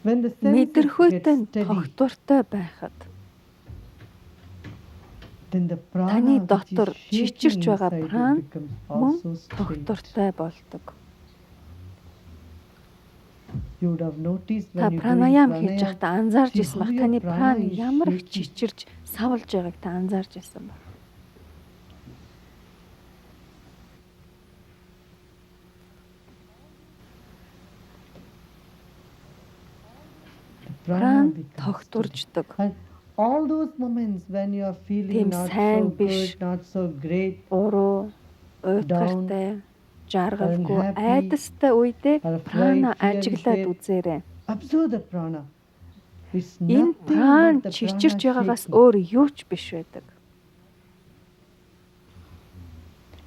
Мэдэрхүйтэй тогтвортой байхад таны дотор чичирч байгаа пран мөн тогтвортой болдог. Та пранаям хийж байхдаа анзаарч ирсэн баг таны пран ямар их чичирч савлж байгааг та анзаарч ирсэн баг. Пран тогтворждог. All those moments when you are feeling not сайн so биш, good, not so great, уруу, уйтгартай, жаргалгүй, unhappy, айдастай үедээ or прана afraid, fear, ажиглаад fear. үзээрэй. Observe the prana. It's Энэ nothing пран but the чичирч prana байгаагаас shaking. өөр юу ч биш байдаг.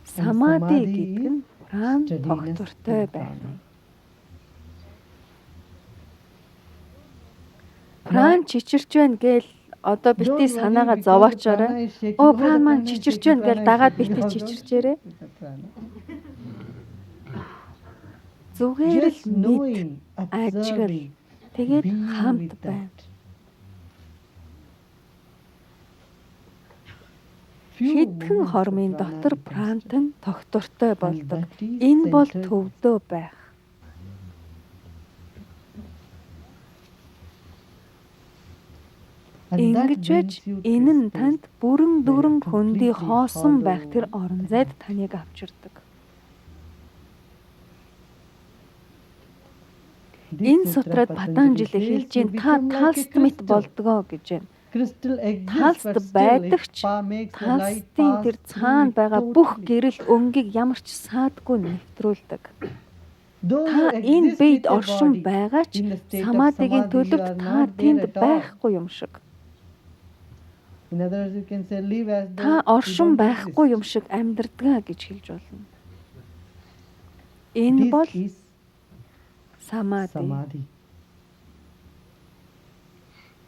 Самади гэдэг нь пран Steadiness тогтвортой in байх. prana. Пран чичирч байна гээл одоо битгий санаагаа зовоочоорой. Оо пран маань чичирч байна гээл дагаад битгий чичирчээрэй. Зүгээр л Just мэд, knowing, ажигл, observing, тэгээд being хамт with байна. that. Few Хэдхэн moments хормын the prana дотор becomes прант нь тогтвортой And болдог. that is Энэ бол centered. төвдөө байх. And that Ингэж байж brings you to энэ a нь танд state бүрэн where дүрэн you're хөндий completely хоосон байх hollow, тэр орон зайд таныг авчирдаг. This Энэ sutra сутрад Патанжали says хэлж you байна. Та become like a талст мэт crystal. болдгоо гэж байна. Crystal exists, Талст but still байдаг its ч power makes the light талстын pass тэр through цаана it байгаа бүх totally. гэрэл өнгийг ямар ч саадгүй нэвтрүүлдэг. Though Та you энэ exist биед with your оршин body, байгаа ч in the state of самадигийн samadhi, төлөвт you are та not there тэнд at all. байхгүй юм шиг. In other words, you can say live as Та though you оршин don't байхгүй exist. юм шиг амьдрдгаа гэж хэлж болно. Энэ бол This is самади. samadhi.